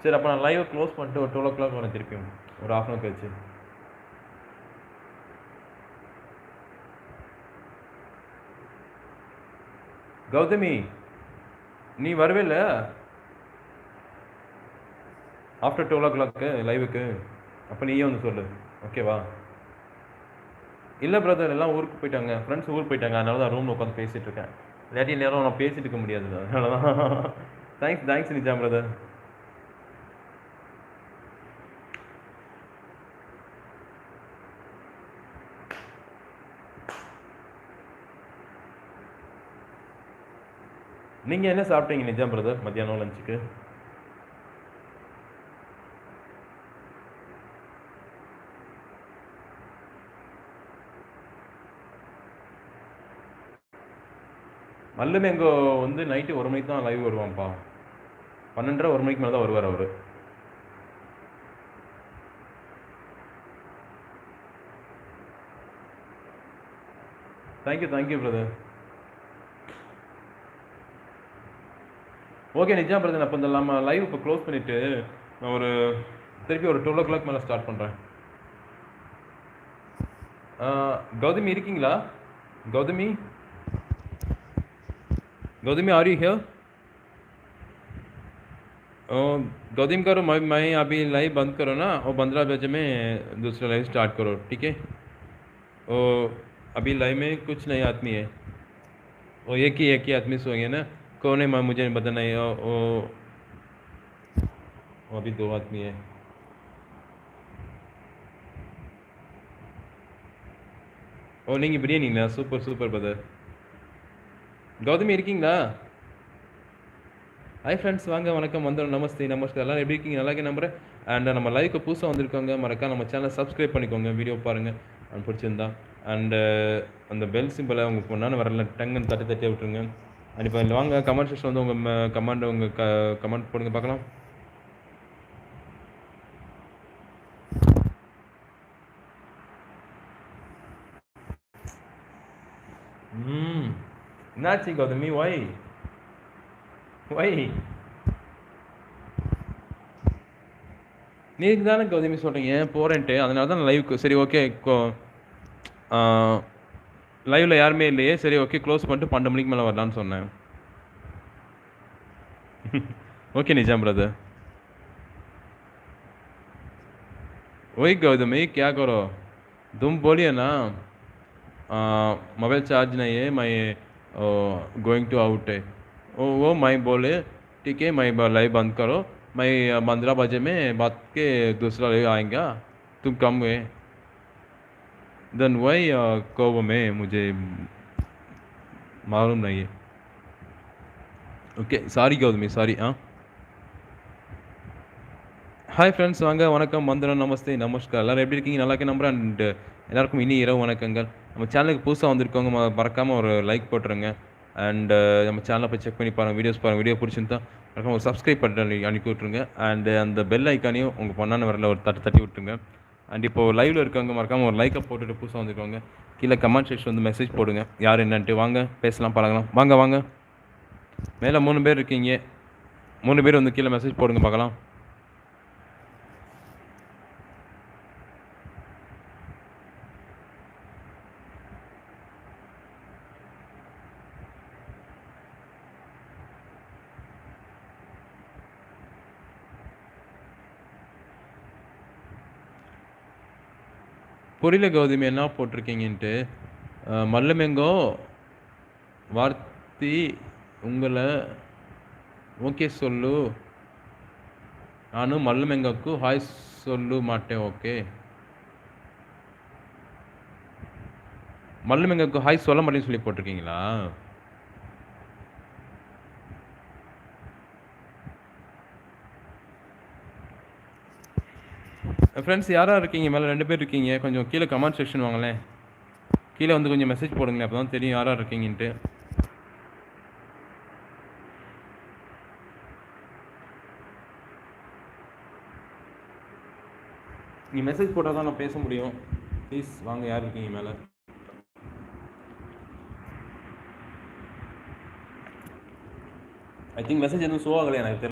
சரி அப்போ நான் லைவை க்ளோஸ் பண்ணிட்டு ஒரு 12 o'clock வரேன் திருப்பியும் ஒரு ½ hour கழிச்சு. கௌதமி நீ வரவே இல்லை ஆஃப்டர் 12 o'clock லைவுக்கு. அப்போ நீயே வந்து சொல்லு, ஓகேவா? இல்லை பிரதர், எல்லாம் ஊருக்கு போயிட்டாங்க, ஃப்ரெண்ட்ஸ் ஊருக்கு போயிட்டாங்க, அதனால தான் ரூமில் உட்காந்து பேசிகிட்டு இருக்கேன். இல்லாட்டி நேரம் நான் பேசிட்டு இருக்க முடியாது, அதனால தான். Thanks Nizam brother. நீங்கள் என்ன சாப்பிட்டீங்க நிஜாம் பிரதர் மத்தியானம் லஞ்சுக்கு? மல்லுமே எங்கோ வந்து நைட்டு 1 மணிக்கு தான் லைவ் வருவான்ப்பா. 12:30 1 மணிக்கு மேலே தான் வருவார் அவர். Thank you brother. Okay Nizam brother, நான் இப்போ இந்த நம்ம லைவ் இப்போ க்ளோஸ் பண்ணிவிட்டு நான் திருப்பி ஒரு 12 o'clock மேலே ஸ்டார்ட் பண்ணுறேன். கௌதமி இருக்கீங்களா? Gautami are you here? Gautam करो, मैं अभी लाइव बंद करो ना, और 15 बजे में दूसरा लाइव स्टार्ट करो, ठीक है? ओ अभी लाइव में कुछ नए आदमी है, वो एक ही आदमी सो गए ना, कौन है मुझे बताना है। वो अभी 2 आदमी है। ஓ நீங்கள் பிரியாணிங்களா? Super brother. கௌதமி இருக்கீங்களா? ஹாய் ஃப்ரெண்ட்ஸ், வாங்க, வணக்கம், வந்துடும், நமஸ்தே, நமஸ்கார். எல்லோரும் எப்படி இருக்கீங்க? நல்லா இருக்கே நம்புறேன். அண்ட் நம்ம லைவுக்கு புதுசாக வந்திருக்கோங்க, மறக்காம நம்ம சேனலை சப்ஸ்கிரைப் பண்ணிக்கோங்க, வீடியோ பாருங்கள், அது பிடிச்சிருந்தா. அண்டு அந்த பெல் சிம்பிளை உங்களுக்கு பொண்ணான்னு வரல டங்குன்னு தட்டி விட்டுருங்க. அண்ட் இப்போ வாங்க கமெண்ட் செக்ஷன் வந்து உங்கள் கமெண்ட் போடுங்க பார்க்கலாம். என்னாச்சு கௌதமி? ஒய் நீக்கு தானே கௌதமி சொல்கிறீங்க போகிறேன்ட்டு, அதனால தான் லைவுக்கு சரி ஓகே லைவில் யாருமே இல்லையே, சரி ஓகே க்ளோஸ் பண்ணிட்டு 12 மணிக்கு மேலே வரலான்னு சொன்னேன். Okay Nizam brother. वही गौतमी क्या करो, तुम बोलिए ना मोबाइल चार्ज नहीं है, मैं गोइंग टू आउट है, वो मैं बोले ठीक है, मैं लाइव बंद करो, मैं 15 बजे में बात के दूसरा लाइव आएगा, तुम कम हुए देन वही कब में मुझे मालूम नहीं है. Okay sorry Gautami, sorry. Hi friends, வாங்க, வணக்கம், வந்தனம், நமஸ்தே, நமஸ்கார். எல்லோரும் எப்படி இருக்கீங்க? நல்லா இருக்கேன் நம்புறேன். அண்ட் எல்லாருக்கும் இனி இரவு வணக்கங்கள். நம்ம சேனலுக்கு புதுசாக வந்திருக்கவங்க மறக்காமல் ஒரு லைக் போட்டுருங்க. அண்டு நம்ம சேனலை போய் செக் பண்ணி பாருங்கள், வீடியோஸ் பாருங்கள். வீடியோ பிடிச்சிருந்தா மறக்காம ஒரு சப்ஸ்கிரைப் பண்ணி அனுப்பி விட்ருங்க. அண்டு அந்த பெல் ஐக்கானையும் உங்கள் பொண்ணான வரல ஒரு தட்டி விட்டுருங்க. அண்ட் இப்போது லைவில் இருக்கவங்க மறக்காமல் ஒரு லைக்கை போட்டுட்டு புதுசாக வந்திருக்கவங்க கீழே கமெண்ட் செக்ஷன் வந்து மெசேஜ் போடுங்க, யார் என்னன்ட்டு. வாங்க பேசலாம், பழகலாம், வாங்க. மேலே 3 பேர் இருக்கீங்க, 3 பேர் வந்து கீழே மெசேஜ் போடுங்க பார்க்கலாம். புரியல கௌதமி என்ன போட்டிருக்கீங்கன்ட்டு. மல்லமெங்கோ வார்த்தி உங்களை ஓகே சொல்லு, நானும் மல்லமெங்கோக்கு ஹாய் சொல்லு மாட்டேன். ஓகே மல்லமெங்கோக்கு ஹாய் சொல்ல மாட்டேன்னு சொல்லி போட்டிருக்கீங்களா? ஃப்ரெண்ட்ஸ் யாராக இருக்கீங்க? மேலே 2 பேர் இருக்கீங்க, கொஞ்சம் கீழே கமெண்ட் செக்ஷன் வாங்களேன், கீழே வந்து கொஞ்சம் மெசேஜ் போடுங்களேன், அப்போ தான் தெரியும் யாராக இருக்கீங்கன்ட்டு. நீ மெசேஜ் போட்டால் தான் நான் பேச முடியும். ப்ளீஸ் வாங்க, யார் இருக்கீங்க மேலே? ஐ திங்க் மெசேஜ் எதுவும் ஷோ ஆகலை எனக்கு தெரியல.